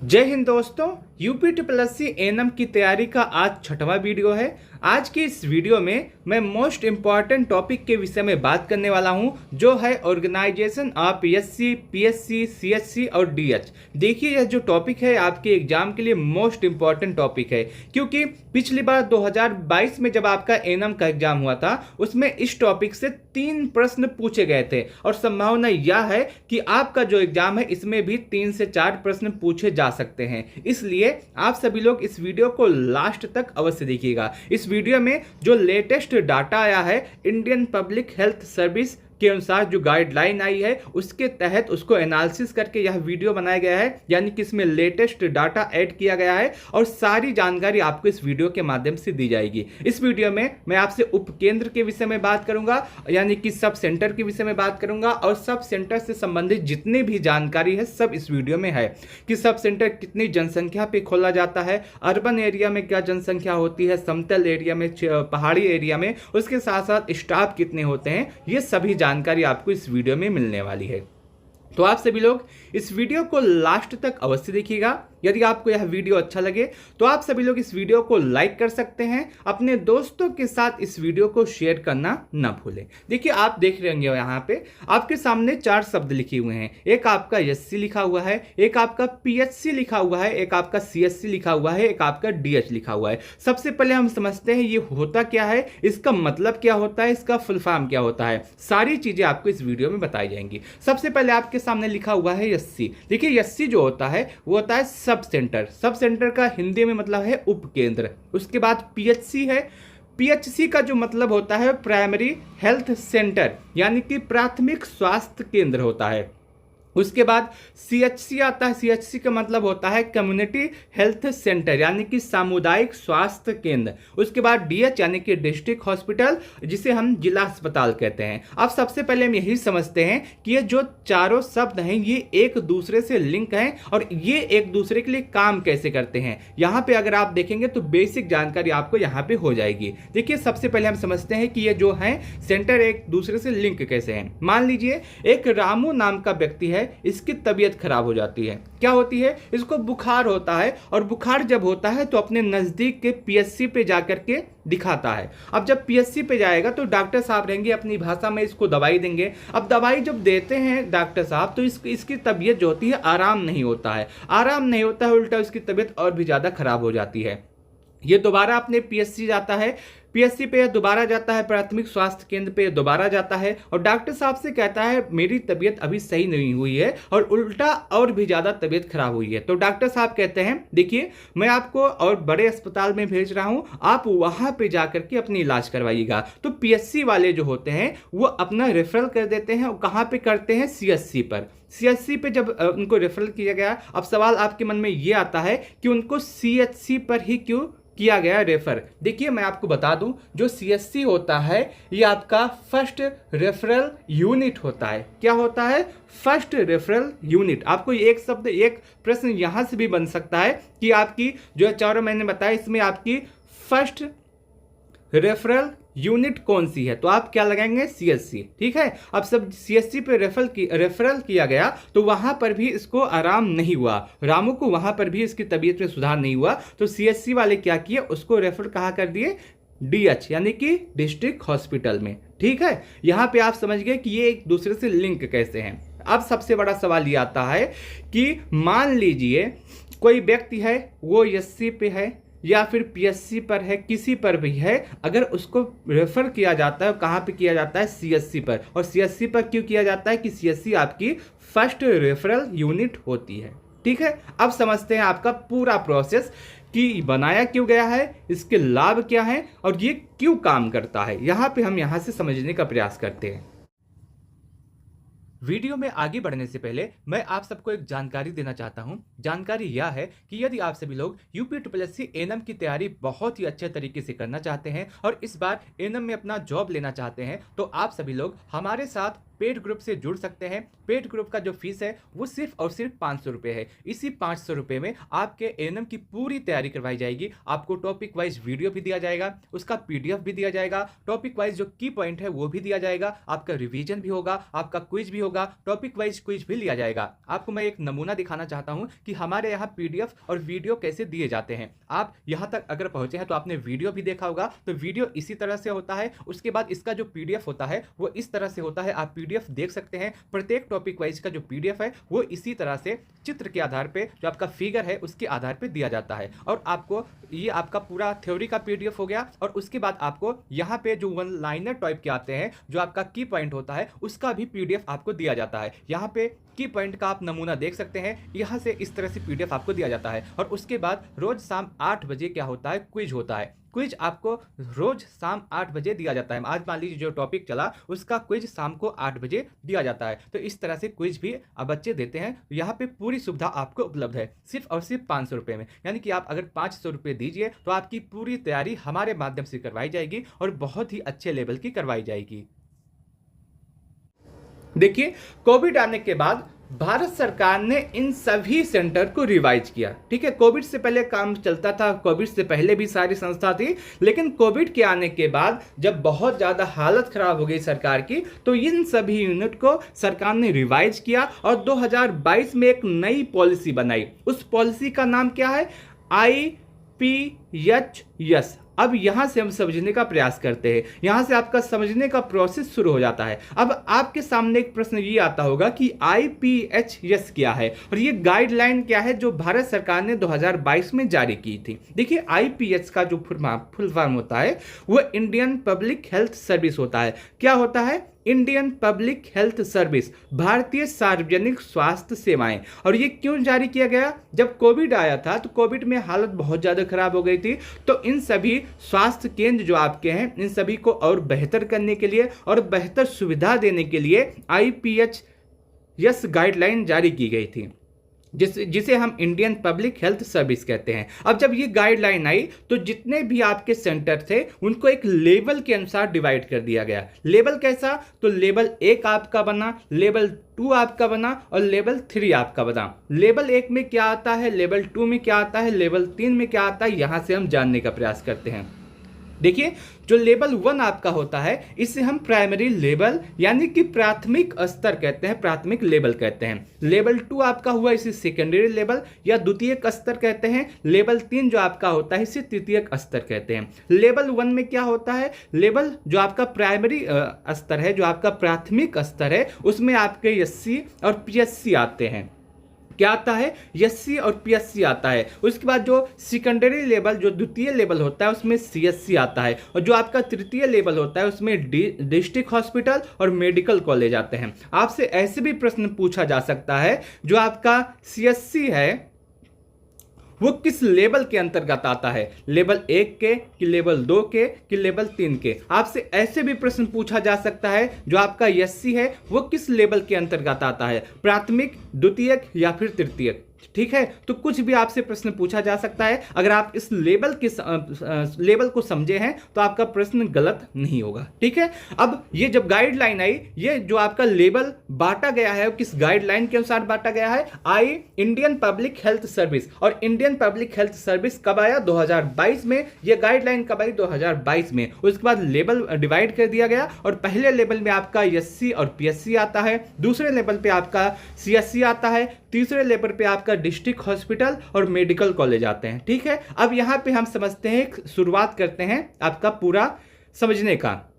जय हिंद दोस्तों। UP triple S C ANM की तैयारी का आज छठवां वीडियो है। आज की इस वीडियो में मैं मोस्ट इम्पॉर्टेंट टॉपिक के विषय में बात करने वाला हूं, जो है organization of SC, PSC, CSC और डीएच। देखिए, यह जो टॉपिक है आपके एग्जाम के लिए मोस्ट इम्पॉर्टेंट टॉपिक है, क्योंकि पिछली बार 2022 में जब आपका एएनएम का एग्जाम हुआ था उसमें इस टॉपिक से 3 प्रश्न पूछे गए थे और संभावना यह है कि आपका जो एग्जाम है इसमें भी 3 से 4 प्रश्न पूछे जा सकते हैं। इसलिए आप सभी लोग इस वीडियो को लास्ट तक अवश्य देखिएगा। इस वीडियो में जो लेटेस्ट डाटा आया है इंडियन पब्लिक हेल्थ सर्विस के अनुसार, जो गाइडलाइन आई है उसके तहत उसको एनालिसिस करके यह वीडियो बनाया गया है, यानी कि इसमें लेटेस्ट डाटा ऐड किया गया है और सारी जानकारी आपको इस वीडियो के माध्यम से दी जाएगी। इस वीडियो में मैं आपसे उपकेंद्र के विषय में बात करूंगा, यानी कि सब सेंटर के विषय में बात करूंगा, और सब सेंटर से संबंधित जितनी भी जानकारी है सब इस वीडियो में है कि सब सेंटर कितनी जनसंख्या पे खोला जाता है, अर्बन एरिया में क्या जनसंख्या होती है, समतल एरिया में, पहाड़ी एरिया में, उसके साथ साथ स्टाफ कितने होते हैं, ये सभी जानकारी आपको इस वीडियो में मिलने वाली है। तो आप सभी लोग इस वीडियो को लास्ट तक अवश्य देखिएगा। यदि आपको यह वीडियो अच्छा लगे तो आप सभी लोग इस वीडियो को लाइक कर सकते हैं, अपने दोस्तों के साथ इस वीडियो को शेयर करना ना भूलें। देखिए, आप देख रहे होंगे यहाँ पे आपके सामने 4 शब्द लिखे हुए हैं। एक आपका एससी लिखा हुआ है, एक आपका पीएचसी लिखा हुआ है, एक आपका सीएससी लिखा हुआ है, एक आपका डीएच लिखा हुआ है। सबसे पहले हम समझते हैं ये होता क्या है, इसका मतलब क्या होता है, इसका फुल फॉर्म क्या होता है। सारी चीजें आपको इस वीडियो में बताई जाएंगी। सबसे पहले आपके सामने लिखा हुआ है एससी। देखिए, एससी जो होता है वो होता है सब सेंटर। सब सेंटर का हिंदी में मतलब है उपकेंद्र। उसके बाद पीएचसी है। पीएचसी का जो मतलब होता है प्राइमरी हेल्थ सेंटर, यानी कि प्राथमिक स्वास्थ्य केंद्र होता है। उसके बाद सीएचसी आता है। सीएचसी का मतलब होता है कम्युनिटी हेल्थ सेंटर, यानी कि सामुदायिक स्वास्थ्य केंद्र। उसके बाद डीएच यानी कि डिस्ट्रिक्ट हॉस्पिटल, जिसे हम जिला अस्पताल कहते हैं। अब सबसे पहले हम यही समझते हैं कि ये जो चारों शब्द हैं ये एक दूसरे से लिंक हैं और ये एक दूसरे के लिए काम कैसे करते हैं। यहाँ पे अगर आप देखेंगे तो बेसिक जानकारी आपको यहाँ पे हो जाएगी। देखिए, सबसे पहले हम समझते हैं कि ये जो है सेंटर एक दूसरे से लिंक कैसे हैं। मान लीजिए एक रामू नाम का व्यक्ति है, इसकी तबीयत खराब हो जाती है। क्या होती है, इसको बुखार होता है, और बुखार जब होता है तो अपने नजदीक के पीएचसी पे जाकर के दिखाता है। अब जब पीएचसी पे जाएगा तो डॉक्टर साहब रहेंगे, अपनी भाषा में इसको दवाई देंगे। अब दवाई जब देते हैं डॉक्टर साहब तो इसकी तबीयत जो होती है आराम नहीं होता है। आराम नहीं होता है, उल्टा इसकी तबीयत और भी ज्यादा खराब हो जाती है। ये दोबारा अपने पीएचसी जाता है, पीएचसी पे दोबारा जाता है, प्राथमिक स्वास्थ्य केंद्र पे दोबारा जाता है और डॉक्टर साहब से कहता है मेरी तबीयत अभी सही नहीं हुई है और उल्टा और भी ज़्यादा तबीयत खराब हुई है। तो डॉक्टर साहब कहते हैं देखिए, मैं आपको और बड़े अस्पताल में भेज रहा हूँ, आप वहाँ पे जा करके अपनी इलाज करवाइएगा। तो पीएचसी वाले जो होते हैं वो अपना रेफरल कर देते हैं, और कहाँ पे करते हैं, सीएचसी पर। सीएचसी पे जब उनको रेफरल किया गया, अब सवाल आपके मन में ये आता है कि उनको सीएचसी पर ही क्यों किया गया रेफर। देखिए, मैं आपको बता दूं, जो सीएचसी होता है ये आपका फर्स्ट रेफरल यूनिट होता है। क्या होता है, फर्स्ट रेफरल यूनिट। आपको एक शब्द, एक प्रश्न यहां से भी बन सकता है कि आपकी जो चारों मैंने बताया इसमें आपकी फर्स्ट रेफरल यूनिट कौन सी है, तो आप क्या लगाएंगे, सीएचसी। ठीक है। अब सब सीएचसी पे रेफरल किया गया तो वहां पर भी इसको आराम नहीं हुआ, रामू को वहां पर भी इसकी तबीयत में सुधार नहीं हुआ, तो सीएचसी वाले क्या किए, उसको रेफर कहाँ कर दिए, डीएच यानी कि डिस्ट्रिक्ट हॉस्पिटल में। ठीक है। यहां पे आप समझ गए कि ये एक दूसरे से लिंक कैसे हैं। अब सबसे बड़ा सवाल ये आता है कि मान लीजिए कोई व्यक्ति है वो एससी पे है या फिर पीएचसी पर है, किसी पर भी है, अगर उसको रेफर किया जाता है, कहाँ पे किया जाता है, सीएचसी पर। और सीएचसी पर क्यों किया जाता है कि सीएचसी आपकी फर्स्ट रेफरल यूनिट होती है। ठीक है। अब समझते हैं आपका पूरा प्रोसेस कि बनाया क्यों गया है, इसके लाभ क्या हैं और ये क्यों काम करता है। यहाँ पे हम यहाँ से समझने का प्रयास करते हैं। वीडियो में आगे बढ़ने से पहले मैं आप सबको एक जानकारी देना चाहता हूं। जानकारी यह है कि यदि आप सभी लोग UP triple S C ANM की तैयारी बहुत ही अच्छे तरीके से करना चाहते हैं और इस बार एएनएम में अपना जॉब लेना चाहते हैं, तो आप सभी लोग हमारे साथ पेड ग्रुप से जुड़ सकते हैं। पेड ग्रुप का जो फीस है वो सिर्फ और सिर्फ 500 रुपये है। इसी 500 रुपये में आपके एएनएम की पूरी तैयारी करवाई जाएगी। आपको टॉपिक वाइज वीडियो भी दिया जाएगा, उसका पीडीएफ भी दिया जाएगा, टॉपिक वाइज जो की पॉइंट है वो भी दिया जाएगा, आपका रिवीजन भी होगा, आपका क्विज भी होगा, टॉपिक वाइज क्विज भी लिया जाएगा। आपको मैं एक नमूना दिखाना चाहता हूं कि हमारे यहाँ पीडीएफ और वीडियो कैसे दिए जाते हैं। आप यहाँ तक अगर पहुंचे हैं तो आपने वीडियो भी देखा होगा। तो वीडियो इसी तरह से होता है, उसके बाद इसका जो पीडीएफ होता है वो इस तरह से होता है। आप पीडीएफ देख सकते हैं। प्रत्येक टॉपिक वाइज का जो पीडीएफ है वो इसी तरह से चित्र के आधार पे, जो आपका फिगर है उसके आधार पे दिया जाता है। और आपको ये आपका पूरा थ्योरी का पीडीएफ हो गया। और उसके बाद आपको यहाँ पे जो वन लाइनर टाइप के आते हैं, जो आपका की पॉइंट होता है, उसका भी पीडीएफ आपको दिया जाता है। यहाँ पे की पॉइंट का आप नमूना देख सकते हैं। यहाँ से इस तरह से पीडीएफ आपको दिया जाता है। और उसके बाद रोज शाम 8 बजे क्या होता है, क्विज होता है। क्विज आपको रोज शाम 8 बजे दिया जाता है। आज मान लीजिए जो टॉपिक चला उसका क्विज शाम को 8 बजे दिया जाता है। तो इस तरह से क्विज भी बच्चे देते हैं। यहाँ पे पूरी सुविधा आपको उपलब्ध है सिर्फ और सिर्फ 500 रुपये में। यानी कि आप अगर 500 रुपये दीजिए तो आपकी पूरी तैयारी हमारे माध्यम से करवाई जाएगी और बहुत ही अच्छे लेवल की करवाई जाएगी। देखिए, कोविड आने के बाद भारत सरकार ने इन सभी सेंटर को रिवाइज किया। ठीक है, कोविड से पहले काम चलता था, कोविड से पहले भी सारी संस्था थी, लेकिन कोविड के आने के बाद जब बहुत ज़्यादा हालत खराब हो गई सरकार की, तो इन सभी यूनिट को सरकार ने रिवाइज किया और 2022 में एक नई पॉलिसी बनाई। उस पॉलिसी का नाम क्या है, IPHS। अब यहां से हम समझने का प्रयास करते हैं। यहां से आपका समझने का प्रोसेस शुरू हो जाता है। अब आपके सामने एक प्रश्न ये आता होगा कि IPHS क्या है और ये गाइडलाइन क्या है जो भारत सरकार ने 2022 में जारी की थी। देखिए, IPH का जो फुल फॉर्म होता है वो इंडियन पब्लिक हेल्थ सर्विस होता है। क्या होता है, इंडियन पब्लिक हेल्थ सर्विस, भारतीय सार्वजनिक स्वास्थ्य सेवाएं। और ये क्यों जारी किया गया, जब कोविड आया था तो कोविड में हालत बहुत ज़्यादा खराब हो गई थी। तो इन सभी स्वास्थ्य केंद्र जो आपके हैं, इन सभी को और बेहतर करने के लिए और बेहतर सुविधा देने के लिए IPHS गाइडलाइन जारी की गई थी, जिसे हम इंडियन पब्लिक हेल्थ सर्विस कहते हैं। अब जब ये गाइडलाइन आई तो जितने भी आपके सेंटर थे उनको एक लेवल के अनुसार डिवाइड कर दिया गया। लेवल कैसा, तो लेवल 1 आपका बना, लेवल 2 आपका बना और लेवल 3 आपका बना। लेवल 1 में क्या आता है, लेवल 2 में क्या आता है, लेवल 3 में क्या आता है, यहां से हम जानने का प्रयास करते हैं। देखिए, जो लेवल 1 आपका होता है इसे हम प्राइमरी लेवल यानी कि प्राथमिक स्तर कहते हैं, प्राथमिक लेवल कहते हैं। लेवल 2 आपका हुआ इसे सेकेंडरी लेवल या द्वितीयक स्तर कहते हैं। लेवल 3 जो आपका होता है इसे तृतीयक स्तर कहते हैं। लेवल 1 में क्या होता है, लेवल जो आपका प्राइमरी स्तर है, जो आपका प्राथमिक स्तर है, उसमें आपके SC और PSC आते हैं। क्या आता है, SC और PSC आता है। उसके बाद जो सेकेंडरी लेवल, जो द्वितीय लेवल होता है, उसमें CSC आता है। और जो आपका तृतीय लेवल होता है उसमें डिस्ट्रिक्ट हॉस्पिटल और मेडिकल कॉलेज आते हैं। आपसे ऐसे भी प्रश्न पूछा जा सकता है, जो आपका CSC है वो किस लेवल के अंतर्गत आता है, लेवल 1 के कि लेवल 2 के कि लेवल 3 के। आपसे ऐसे भी प्रश्न पूछा जा सकता है, जो आपका SC है वो किस लेवल के अंतर्गत आता है, प्राथमिक, द्वितीयक या फिर तृतीयक। ठीक है, तो कुछ भी आपसे प्रश्न पूछा जा सकता है। अगर आप इस लेवल को समझे हैं तो आपका प्रश्न गलत नहीं होगा। ठीक है, अब ये जब गाइडलाइन आई, ये जो आपका लेवल बांटा गया है किस गाइडलाइन के अनुसार बांटा गया है, इंडियन पब्लिक हेल्थ सर्विस। और इंडियन पब्लिक हेल्थ सर्विस कब आया, 2022 में। ये गाइडलाइन कब आई, 2022 में। उसके बाद लेवल डिवाइड कर दिया गया और पहले लेवल में आपका SC और PSC आता है, दूसरे लेवल पे आपका CSC आता है, तीसरे लेवल पे आपका डिस्ट्रिक्ट हॉस्पिटल और मेडिकल कॉलेज आते हैं। ठीक है, अब यहां पे हम समझते हैं, शुरुआत करते हैं आपका पूरा समझने का।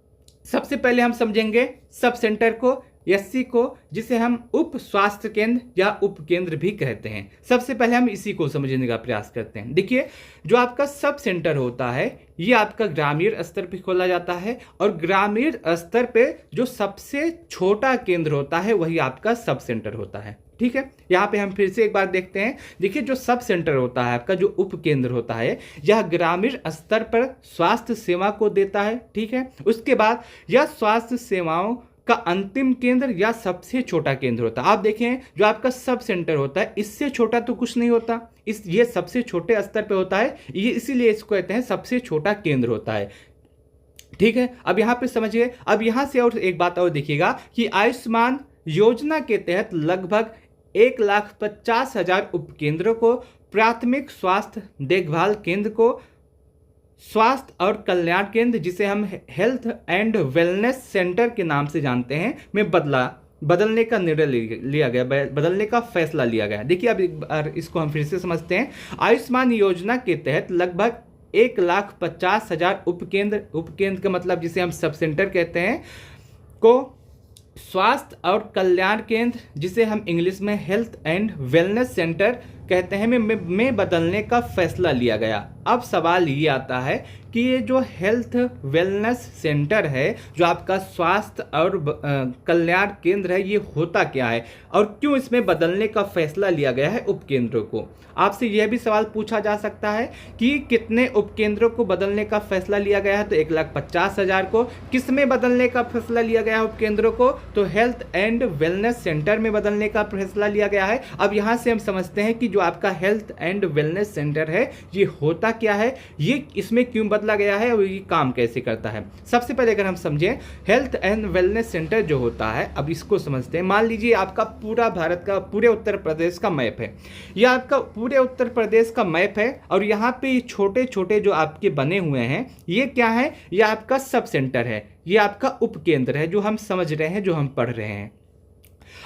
सबसे पहले हम समझेंगे सब सेंटर को, SC को, जिसे हम उप स्वास्थ्य केंद्र या उप केंद्र भी कहते हैं। सबसे पहले हम इसी को समझने का प्रयास करते हैं। देखिए, जो आपका सब सेंटर होता है ये आपका ग्रामीण स्तर पे खोला जाता है और ग्रामीण स्तर पे जो सबसे छोटा केंद्र होता है वही आपका सब सेंटर होता है। ठीक है, यहाँ पे हम फिर से एक बार देखते हैं। देखिए, जो सब सेंटर होता है आपका, जो उप केंद्र होता है, यह ग्रामीण स्तर पर स्वास्थ्य सेवा को देता है। ठीक है, उसके बाद यह स्वास्थ्य सेवाओं का अंतिम केंद्र या सबसे छोटा केंद्र होता है। आप देखें, जो आपका सब सेंटर होता है इससे छोटा तो कुछ नहीं होता, ये सबसे छोटे स्तर पे होता है, ये इसीलिए इसको कहते हैं सबसे छोटा केंद्र होता है। ठीक है, अब यहाँ पे समझिए। अब यहाँ से और एक बात और देखिएगा कि आयुष्मान योजना के तहत लगभग 1,50,000 उपकेंद्रों को, प्राथमिक स्वास्थ्य देखभाल केंद्र को, स्वास्थ्य और कल्याण केंद्र जिसे हम हेल्थ एंड वेलनेस सेंटर के नाम से जानते हैं, में बदलने का निर्णय लिया गया, बदलने का फैसला लिया गया। देखिए अब एक बार इसको हम फिर से समझते हैं। आयुष्मान योजना के तहत लगभग 1,50,000 उपकेंद्र का मतलब जिसे हम सब सेंटर कहते हैं, को स्वास्थ्य और कल्याण केंद्र जिसे हम इंग्लिश में हेल्थ एंड वेलनेस सेंटर कहते हैं में बदलने का फैसला लिया गया। अब सवाल ये आता है कि ये जो हेल्थ वेलनेस सेंटर है, जो आपका स्वास्थ्य और कल्याण केंद्र है, ये होता क्या है और क्यों इसमें बदलने का फैसला लिया गया है उपकेंद्रों को। आपसे यह भी सवाल पूछा जा सकता है कि कितने उपकेंद्रों को बदलने का फैसला लिया गया है, तो 1,50,000 को। किस में बदलने का फैसला लिया गया है उपकेंद्रों को, तो हेल्थ एंड वेलनेस सेंटर में बदलने का फैसला लिया गया है। अब यहाँ से हम समझते हैं कि जो आपका हेल्थ एंड वेलनेस सेंटर है ये होता क्या है, ये इसमें क्यों बदला गया है और ये काम कैसे करता है। सबसे पहले अगर हम समझें हेल्थ एंड वेलनेस सेंटर जो होता है, अब इसको समझते हैं। मान लीजिए आपका पूरा भारत का, पूरे उत्तर प्रदेश का मैप है, यह आपका पूरे उत्तर प्रदेश का मैप है और यहाँ पे छोटे छोटे जो आपके बने हुए हैं ये क्या है, ये आपका सब सेंटर है, ये आपका उपकेंद्र है जो हम समझ रहे हैं, जो हम पढ़ रहे हैं।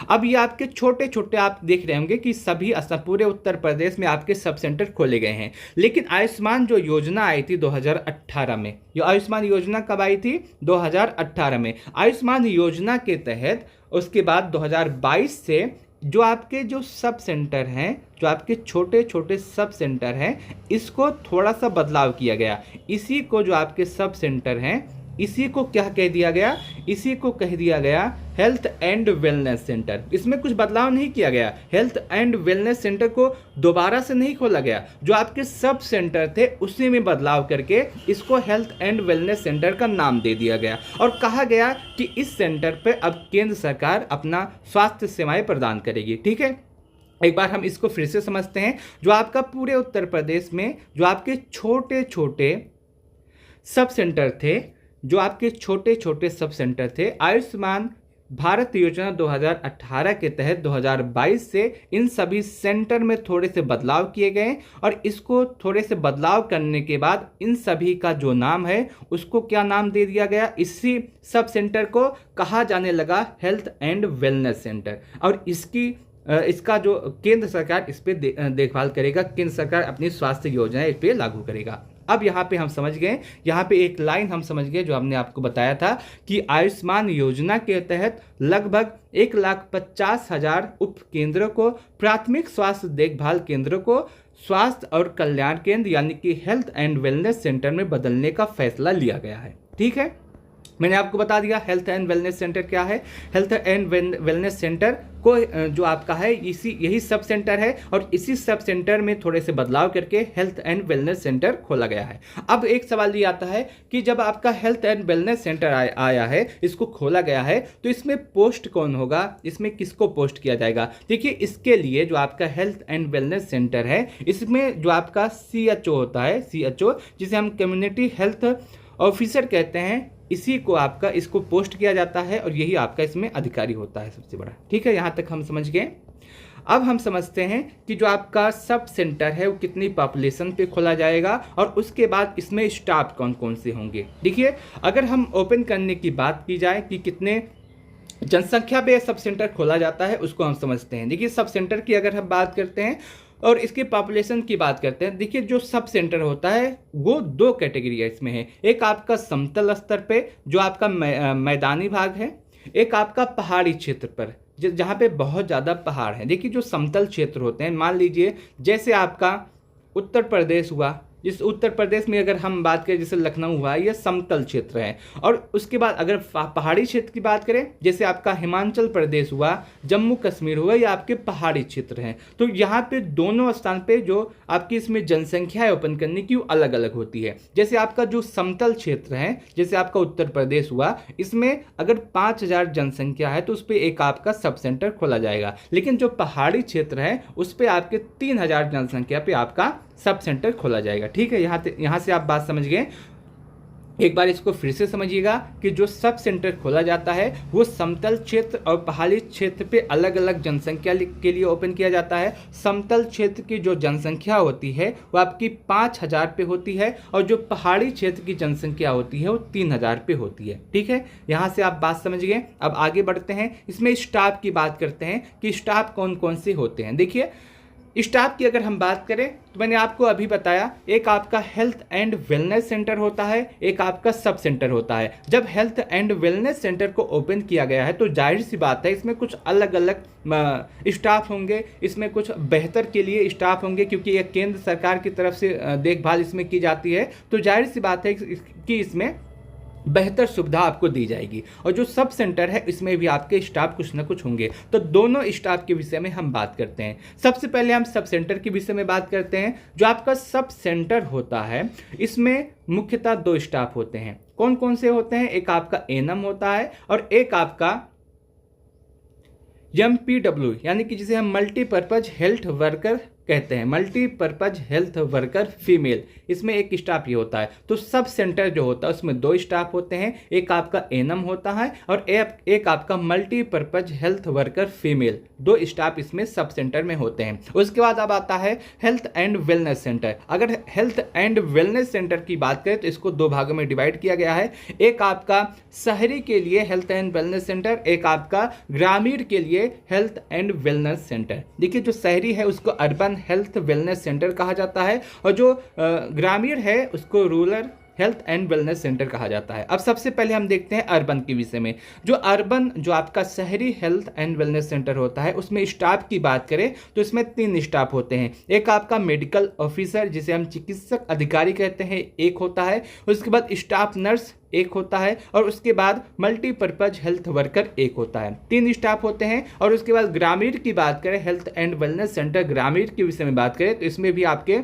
अब ये आपके छोटे छोटे आप देख रहे होंगे कि सभी पूरे उत्तर प्रदेश में आपके सब सेंटर खोले गए हैं। लेकिन आयुष्मान जो योजना आई थी 2018 में, ये आयुष्मान योजना कब आई थी, 2018 में। आयुष्मान योजना के तहत उसके बाद 2022 से जो आपके जो सब सेंटर हैं, जो आपके छोटे छोटे सब सेंटर हैं, इसको थोड़ा सा बदलाव किया गया। इसी को जो आपके सब सेंटर हैं, इसी को क्या कह दिया गया, इसी को कह दिया गया हेल्थ एंड वेलनेस सेंटर। इसमें कुछ बदलाव नहीं किया गया। हेल्थ एंड वेलनेस सेंटर को दोबारा से नहीं खोला गया, जो आपके सब सेंटर थे उसी में बदलाव करके इसको हेल्थ एंड वेलनेस सेंटर का नाम दे दिया गया और कहा गया कि इस सेंटर पर अब केंद्र सरकार अपना स्वास्थ्य सेवाएं प्रदान करेगी। ठीक है, एक बार हम इसको फिर से समझते हैं। जो आपका पूरे उत्तर प्रदेश में जो आपके छोटे छोटे सब सेंटर थे, जो आपके छोटे छोटे सब सेंटर थे, आयुष्मान भारत योजना 2018 के तहत 2022 से इन सभी सेंटर में थोड़े से बदलाव किए गए और इसको थोड़े से बदलाव करने के बाद इन सभी का जो नाम है उसको क्या नाम दे दिया गया, इसी सब सेंटर को कहा जाने लगा हेल्थ एंड वेलनेस सेंटर। और इसका जो केंद्र सरकार इस पर देखभाल करेगा, केंद्र सरकार अपनी स्वास्थ्य योजनाएं इस पर लागू करेगा। अब यहाँ पे हम समझ गए, यहाँ पे एक लाइन हम समझ गए जो हमने आपको बताया था कि आयुष्मान योजना के तहत लगभग 1,50,000 उपकेंद्रों को, प्राथमिक स्वास्थ्य देखभाल केंद्रों को स्वास्थ्य और कल्याण केंद्र यानी कि हेल्थ एंड वेलनेस सेंटर में बदलने का फैसला लिया गया है। ठीक है, मैंने आपको बता दिया हेल्थ एंड वेलनेस सेंटर क्या है। हेल्थ एंड वेलनेस सेंटर को जो आपका है यही सब सेंटर है और इसी सब सेंटर में थोड़े से बदलाव करके हेल्थ एंड वेलनेस सेंटर खोला गया है। अब एक सवाल ये आता है कि जब आपका हेल्थ एंड वेलनेस सेंटर आया है, इसको खोला गया है, तो इसमें पोस्ट कौन होगा, इसमें किसको पोस्ट किया जाएगा। देखिए इसके लिए जो आपका हेल्थ एंड वेलनेस सेंटर है, इसमें जो आपका CHO होता है, CHO जिसे हम कम्युनिटी हेल्थ ऑफिसर कहते हैं, इसी को आपका इसको पोस्ट किया जाता है और यही आपका इसमें अधिकारी होता है सबसे बड़ा। ठीक है, यहाँ तक हम समझ गए। अब हम समझते हैं कि जो आपका सब सेंटर है वो कितनी पॉपुलेशन पे खोला जाएगा और उसके बाद इसमें स्टाफ कौन कौन से होंगे। देखिए अगर हम ओपन करने की बात की जाए कि कितने जनसंख्या पे सब सेंटर खोला जाता है, उसको हम समझते हैं। देखिए सब सेंटर की अगर हम बात करते हैं और इसके पॉपुलेशन की बात करते हैं, देखिए जो सब सेंटर होता है वो 2 कैटेगरी इसमें है। एक आपका समतल स्तर पे जो आपका मैदानी भाग है, एक आपका पहाड़ी क्षेत्र पर जहाँ पे बहुत ज़्यादा पहाड़ हैं। देखिए जो समतल क्षेत्र होते हैं, मान लीजिए जैसे आपका उत्तर प्रदेश हुआ, जिस उत्तर प्रदेश में अगर हम बात करें जैसे लखनऊ हुआ, यह समतल क्षेत्र है। और उसके बाद अगर पहाड़ी क्षेत्र की बात करें, जैसे आपका हिमाचल प्रदेश हुआ, जम्मू कश्मीर हुआ, या आपके पहाड़ी क्षेत्र हैं। तो यहाँ पे दोनों स्थान पे जो आपकी इसमें जनसंख्या है ओपन करने की वो अलग अलग होती है। जैसे आपका जो समतल क्षेत्र है, जैसे आपका उत्तर प्रदेश हुआ, इसमें अगर 5,000 जनसंख्या है तो उस पर एक आपका सब सेंटर खोला जाएगा। लेकिन जो पहाड़ी क्षेत्र है उस पर आपके 3,000 जनसंख्या पे आपका सब सेंटर खोला जाएगा। ठीक है, यहाँ से आप बात समझ गए। एक बार इसको फिर से समझिएगा कि जो सब सेंटर खोला जाता है वो समतल क्षेत्र और पहाड़ी क्षेत्र पे अलग अलग जनसंख्या के लिए ओपन किया जाता है। समतल क्षेत्र की जो जनसंख्या होती है वो आपकी 5000 पे होती है और जो पहाड़ी क्षेत्र की जनसंख्या होती है वो 3000 पे होती है। ठीक है, यहाँ से आप बात समझ गए। अब आगे बढ़ते हैं, इसमें स्टाफ की बात करते हैं कि स्टाफ कौन कौन से होते हैं। देखिए, स्टाफ की अगर हम बात करें तो मैंने आपको अभी बताया, एक आपका हेल्थ एंड वेलनेस सेंटर होता है, एक आपका सब सेंटर होता है। जब हेल्थ एंड वेलनेस सेंटर को ओपन किया गया है तो जाहिर सी बात है इसमें कुछ अलग अलग स्टाफ होंगे, इसमें कुछ बेहतर के लिए स्टाफ होंगे, क्योंकि ये केंद्र सरकार की तरफ से देखभाल इसमें की जाती है, तो जाहिर सी बात है कि इसमें बेहतर सुविधा आपको दी जाएगी। और जो सब सेंटर है इसमें भी आपके स्टाफ कुछ ना कुछ होंगे। तो दोनों स्टाफ के विषय में हम बात करते हैं। सबसे पहले हम सब सेंटर के विषय में बात करते हैं। जो आपका सब सेंटर होता है इसमें मुख्यतः 2 स्टाफ होते हैं। कौन कौन से होते हैं? एक आपका एएनएम होता है और एक आपका MPW, यानी कि जिसे हम मल्टीपर्पज हेल्थ वर्कर कहते हैं, मल्टीपर्पज हेल्थ वर्कर फीमेल। इसमें एक स्टाफ ये होता है। तो सब सेंटर जो होता है उसमें 2 स्टाफ होते हैं, एक आपका एएनएम होता है और एक आपका multipurpose health worker female. 2 staff इसमें सब सेंटर में होते हैं। उसके बाद अब आता है हेल्थ एंड वेलनेस सेंटर। अगर हेल्थ एंड वेलनेस सेंटर की बात करें तो इसको 2 भागों में डिवाइड किया गया है। एक आपका शहरी के लिए हेल्थ एंड वेलनेस सेंटर, एक आपका ग्रामीण के लिए हेल्थ एंड वेलनेस सेंटर। देखिए, जो शहरी है उसको अर्बन हेल्थ वेलनेस सेंटर कहा जाता है और जो ग्रामीण है उसको rural health and wellness centre कहा जाता है। अब सबसे पहले हम देखते हैं अर्बन के विषय में। जो अर्बन, जो आपका शहरी हेल्थ एंड वेलनेस सेंटर होता है उसमें स्टाफ की बात करें तो इसमें 3 स्टाफ होते हैं। एक आपका मेडिकल ऑफिसर जिसे हम चिकित्सक अधिकारी कहते हैं, एक होता है। उसके बाद स्टाफ नर्स एक होता है और उसके बाद मल्टीपर्पज हेल्थ वर्कर एक होता है। 3 स्टाफ होते हैं। और उसके बाद ग्रामीण की बात करें, हेल्थ एंड वेलनेस सेंटर ग्रामीण के विषय में बात करें तो इसमें भी आपके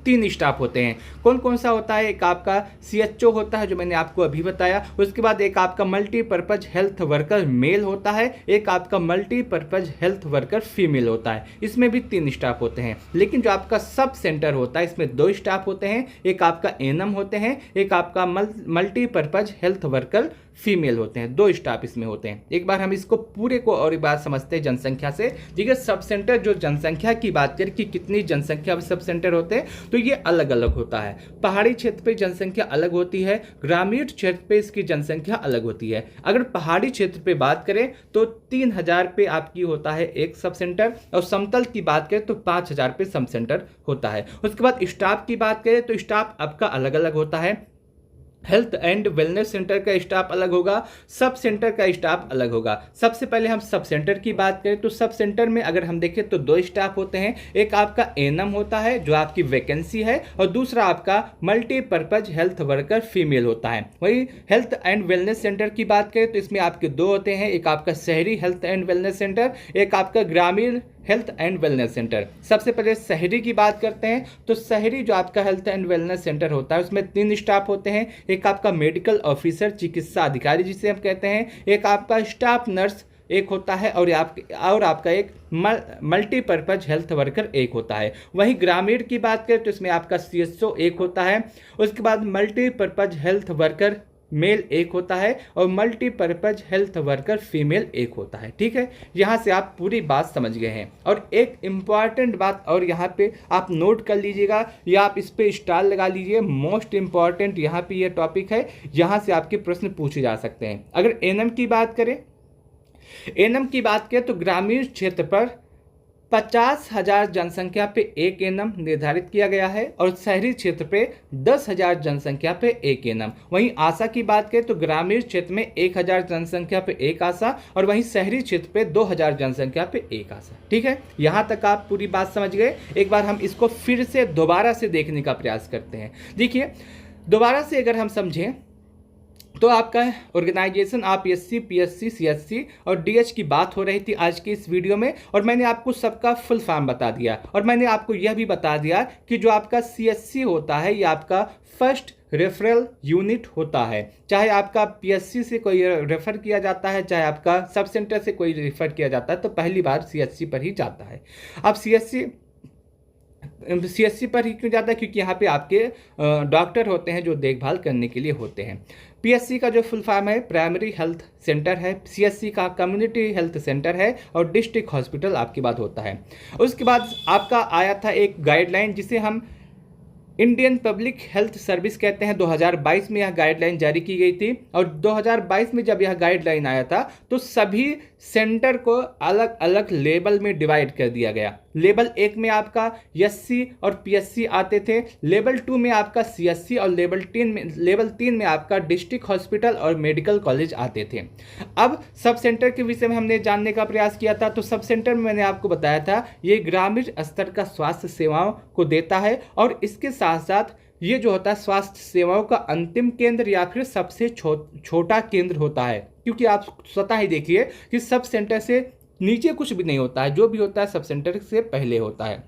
3 स्टाफ होते हैं। कौन कौन सा होता है? एक आपका CHO होता है जो मैंने आपको अभी बताया। उसके बाद एक आपका मल्टीपर्पज हेल्थ वर्कर मेल होता है, एक आपका मल्टीपर्पज हेल्थ वर्कर फीमेल होता है। इसमें भी 3 स्टाफ होते हैं। लेकिन जो आपका सब सेंटर होता है इसमें 2 स्टाफ होते हैं, एक आपका एएनएम होते हैं, एक आपका मल्टीपर्पज हेल्थ वर्कर फीमेल होते हैं। 2 स्टाफ इसमें होते हैं। एक बार हम इसको पूरे को और एक बार समझते हैं जनसंख्या से। ठीक है, सब सेंटर जो जनसंख्या की बात करें कि कितनी जनसंख्या सब सेंटर होते हैं तो ये अलग अलग होता है। पहाड़ी क्षेत्र पे जनसंख्या अलग होती है, ग्रामीण क्षेत्र पे इसकी जनसंख्या अलग होती है। अगर पहाड़ी क्षेत्र पे बात करें तो 3000 पे आपकी होता है एक सब सेंटर और समतल की बात करें तो 5000 पे सब सेंटर होता है। उसके बाद स्टाफ की बात करें तो स्टाफ आपका अलग अलग होता है। हेल्थ एंड वेलनेस सेंटर का स्टाफ अलग होगा, सब सेंटर का स्टाफ अलग होगा। सबसे पहले हम सब सेंटर की बात करें तो सब सेंटर में अगर हम देखें तो 2 स्टाफ होते हैं। एक आपका एएनएम होता है जो आपकी वैकेंसी है और दूसरा आपका मल्टीपर्पज हेल्थ वर्कर फीमेल होता है। वही हेल्थ एंड वेलनेस सेंटर की बात करें तो इसमें आपके 2 होते हैं, एक आपका शहरी हेल्थ एंड वेलनेस सेंटर, एक आपका ग्रामीण हेल्थ एंड वेलनेस सेंटर। सबसे पहले शहरी की बात करते हैं तो शहरी जो आपका हेल्थ एंड वेलनेस सेंटर होता है उसमें 3 स्टाफ होते हैं। एक आपका मेडिकल ऑफिसर चिकित्सा अधिकारी जिसे हम कहते हैं, एक आपका स्टाफ नर्स एक होता है और आपका एक मल्टीपर्पज हेल्थ वर्कर एक होता है। वहीं ग्रामीण की बात करें तो इसमें आपका CHO एक होता है। उसके बाद मल्टीपर्पज हेल्थ वर्कर मेल एक होता है और मल्टीपर्पज हेल्थ वर्कर फीमेल एक होता है। ठीक है, यहाँ से आप पूरी बात समझ गए हैं। और एक इम्पॉर्टेंट बात और यहाँ पे आप नोट कर लीजिएगा या आप इस पे स्टार लगा लीजिए, मोस्ट इम्पॉर्टेंट यहाँ पे ये टॉपिक है, यहाँ से आपके प्रश्न पूछे जा सकते हैं। अगर एएनएम की बात करें, एएनएम की बात करें तो ग्रामीण क्षेत्र पर 50,000 जनसंख्या पे एक एएनएम निर्धारित किया गया है और शहरी क्षेत्र पे 10,000 जनसंख्या पे एक एएनएम। वहीं आशा की बात करें तो ग्रामीण क्षेत्र में 1,000 जनसंख्या पे एक आशा और वहीं शहरी क्षेत्र पे 2,000 जनसंख्या पे एक आशा। ठीक है, यहाँ तक आप पूरी बात समझ गए। एक बार हम इसको फिर से दोबारा से देखने का प्रयास करते हैं। देखिए, दोबारा से अगर हम समझें तो आपका ऑर्गेनाइजेशन APSC, PSC, CSC और DH की बात हो रही थी आज की इस वीडियो में और मैंने आपको सबका फुल फॉर्म बता दिया और मैंने आपको यह भी बता दिया कि जो आपका CSC होता है ये आपका फर्स्ट रेफरल यूनिट होता है। चाहे आपका PSC से कोई रेफर किया जाता है, चाहे आपका सब सेंटर से कोई रेफर किया जाता है तो पहली बार CSC पर ही जाता है। अब CSC CSC पर ही क्यों जाता है? क्योंकि यहाँ पे आपके डॉक्टर होते हैं जो देखभाल करने के लिए होते हैं। PSC का जो फुल फॉर्म है प्राइमरी हेल्थ सेंटर है, CSC का कम्युनिटी हेल्थ सेंटर है और डिस्ट्रिक्ट हॉस्पिटल आपकी बात होता है। उसके बाद आपका आया था एक गाइडलाइन जिसे हम इंडियन पब्लिक हेल्थ सर्विस कहते हैं। 2022 में यह गाइडलाइन जारी की गई थी और 2022 में जब यह गाइडलाइन आया था तो सभी सेंटर को अलग अलग लेवल में डिवाइड कर दिया गया। लेवल 1 में आपका SC और PSC आते थे, लेवल 2 में आपका CSC और लेवल 3 में आपका डिस्ट्रिक्ट हॉस्पिटल और मेडिकल कॉलेज आते थे। अब सब सेंटर के विषय में हमने जानने का प्रयास किया था। तो सब सेंटर में मैंने आपको बताया था ये ग्रामीण स्तर का स्वास्थ्य सेवाओं को देता है और इसके साथ साथ ये जो होता है स्वास्थ्य सेवाओं का अंतिम केंद्र या फिर सबसे छोटा केंद्र होता है। क्योंकि आप स्वतः ही देखिए कि सब सेंटर से नीचे कुछ भी नहीं होता है, जो भी होता है सब सेंटर से पहले होता है।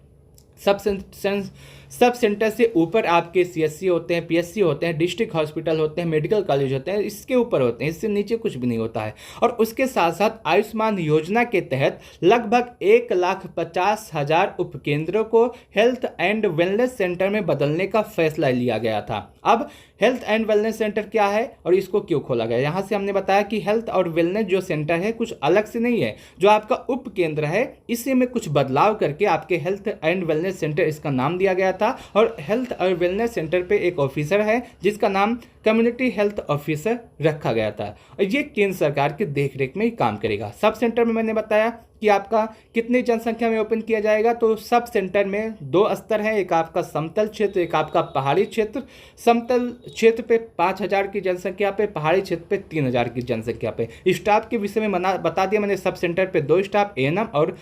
सब सेंटर से ऊपर आपके CSC होते हैं, PSC होते हैं, डिस्ट्रिक्ट हॉस्पिटल होते हैं, मेडिकल कॉलेज होते हैं, इसके ऊपर होते हैं, इससे नीचे कुछ भी नहीं होता है। और उसके साथ साथ आयुष्मान योजना के तहत लगभग 1,50,000 उपकेंद्रों को हेल्थ एंड वेलनेस सेंटर में बदलने का फैसला लिया गया था। अब हेल्थ एंड वेलनेस सेंटर क्या है और इसको क्यों खोला गया? यहाँ से हमने बताया कि हेल्थ और वेलनेस जो सेंटर है कुछ अलग से नहीं है, जो आपका उप केंद्र है इसी में कुछ बदलाव करके आपके हेल्थ एंड वेलनेस सेंटर इसका नाम दिया गया था। और हेल्थ और वेलनेस सेंटर पे एक ऑफिसर है जिसका नाम कम्युनिटी हेल्थ ऑफिसर रखा गया था और ये केंद्र सरकार के देखरेख में ही काम करेगा। सब सेंटर में मैंने बताया कि आपका कितनी जनसंख्या में ओपन किया जाएगा। तो सब सेंटर में 2 स्तर हैं, एक आपका समतल क्षेत्र, एक आपका पहाड़ी क्षेत्र। समतल क्षेत्र पे 5,000 की जनसंख्या पे, पहाड़ी क्षेत्र पे 3,000 की जनसंख्या पे। स्टाफ के विषय में बता दिया मैंने। सब सेंटर पे 2 स्टाफ, ANM और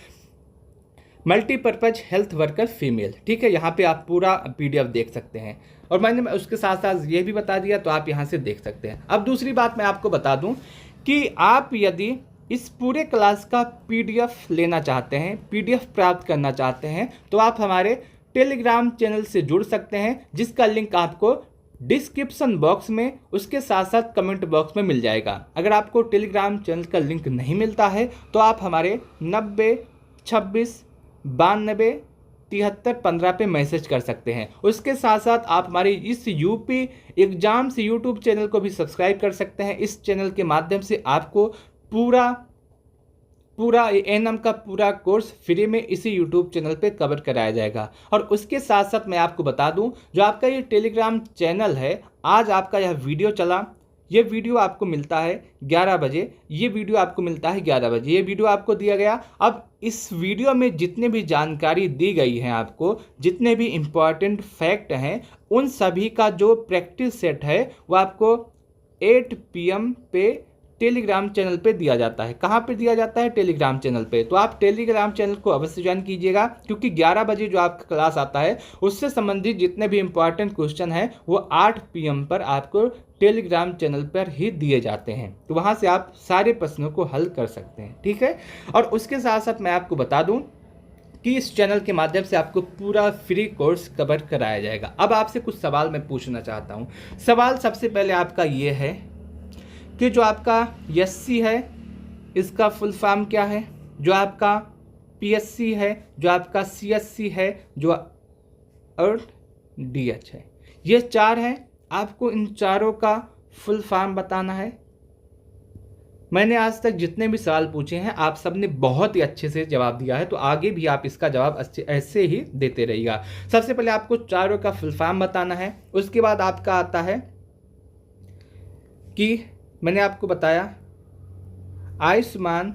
मल्टीपर्पज हेल्थ वर्कर फीमेल। ठीक है, यहाँ पे आप पूरा PDF देख सकते हैं और मैंने उसके साथ साथ ये भी बता दिया तो आप यहाँ से देख सकते हैं। अब दूसरी बात मैं आपको बता दूँ कि आप यदि इस पूरे क्लास का PDF लेना चाहते हैं, PDF प्राप्त करना चाहते हैं तो आप हमारे टेलीग्राम चैनल से जुड़ सकते हैं जिसका लिंक आपको डिस्क्रिप्शन बॉक्स में, उसके साथ साथ कमेंट बॉक्स में मिल जाएगा। अगर आपको टेलीग्राम चैनल का लिंक नहीं मिलता है तो आप हमारे 90 26 92 73 15 पे मैसेज कर सकते हैं। उसके साथ साथ आप हमारी इस UP एग्जाम्स यूट्यूब चैनल को भी सब्सक्राइब कर सकते हैं। इस चैनल के माध्यम से आपको पूरा ANM का पूरा कोर्स फ्री में इसी यूट्यूब चैनल पे कवर कराया जाएगा। और उसके साथ साथ मैं आपको बता दूं, जो आपका ये टेलीग्राम चैनल है, आज आपका यह वीडियो चला, ये वीडियो आपको मिलता है 11 बजे, ये वीडियो आपको मिलता है 11 बजे, ये वीडियो आपको दिया गया। अब इस वीडियो में जितने भी जानकारी दी गई है आपको, जितने भी इम्पॉर्टेंट फैक्ट हैं, उन सभी का जो प्रैक्टिस सेट है वो आपको 8 PM पे टेलीग्राम चैनल पे दिया जाता है। कहाँ पे दिया जाता है? टेलीग्राम चैनल पे। तो आप टेलीग्राम चैनल को अवश्य ज्वाइन कीजिएगा क्योंकि 11 बजे जो आपका क्लास आता है उससे संबंधित जितने भी इंपॉर्टेंट क्वेश्चन हैं वो 8 PM पर आपको टेलीग्राम चैनल पर ही दिए जाते हैं। तो वहाँ से आप सारे प्रश्नों को हल कर सकते हैं। ठीक है, और उसके साथ साथ मैं आपको बता दूँ कि इस चैनल के माध्यम से आपको पूरा फ्री कोर्स कवर कराया जाएगा। अब आपसे कुछ सवाल मैं पूछना चाहता हूँ। सवाल सबसे पहले आपका ये है कि जो आपका SC है इसका फुल फॉर्म क्या है, जो आपका PSC है, जो आपका CSC है, जो और DH है, ये 4 हैं। आपको इन चारों का फुल फॉर्म बताना है। मैंने आज तक जितने भी सवाल पूछे हैं आप सब ने बहुत ही अच्छे से जवाब दिया है, तो आगे भी आप इसका जवाब ऐसे ही देते रहिएगा। सबसे पहले आपको चारों का फुल फॉर्म बताना है। उसके बाद आपका आता है कि मैंने आपको बताया आयुष्मान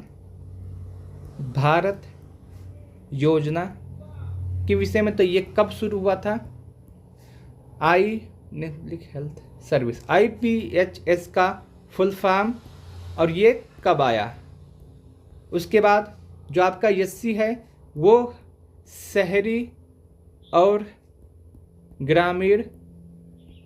भारत योजना के विषय में। तो ये कब शुरू हुआ था? हेल्थ सर्विस, IPHS का फुल फॉर्म, और ये कब आया? उसके बाद जो आपका SC है वो शहरी और ग्रामीण,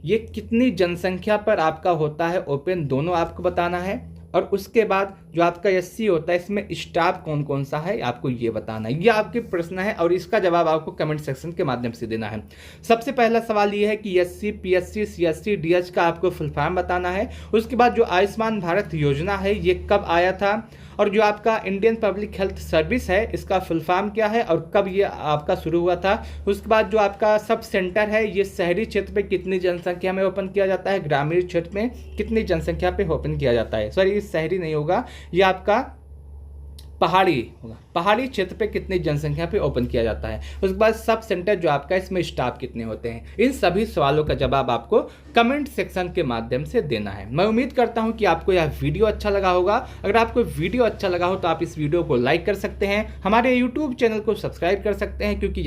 ये कितनी जनसंख्या पर आपका होता है ओपन, दोनों आपको बताना है। और उसके बाद जो आपका SC होता है इसमें स्टाफ कौन कौन सा है आपको ये बताना है। ये आपके प्रश्न है और इसका जवाब आपको कमेंट सेक्शन के माध्यम से देना है। सबसे पहला सवाल ये है कि SC, PSC, CSC, DH का आपको फुल फॉर्म बताना है। उसके बाद जो आयुष्मान भारत योजना है ये कब आया था और जो आपका इंडियन पब्लिक हेल्थ सर्विस है इसका फुल फॉर्म क्या है और कब ये आपका शुरू हुआ था। उसके बाद जो आपका सब सेंटर है ये शहरी क्षेत्र पे कितनी जनसंख्या में ओपन किया जाता है, ग्रामीण क्षेत्र में कितनी जनसंख्या पे ओपन किया जाता है। सॉरी, ये शहरी नहीं होगा, ये आपका पहाड़ी होगा, पहाड़ी क्षेत्र पे कितनी जनसंख्या पे ओपन किया जाता है। उसके बाद सब सेंटर जो आपका इसमें स्टाफ कितने होते हैं। इन सभी सवालों का जवाब आपको कमेंट सेक्शन के माध्यम से देना है। मैं उम्मीद करता हूं कि आपको यह वीडियो अच्छा लगा होगा। अगर आपको वीडियो अच्छा लगा हो तो आप इस वीडियो को लाइक कर सकते हैं, हमारे यूट्यूब चैनल को सब्सक्राइब कर सकते हैं, क्योंकि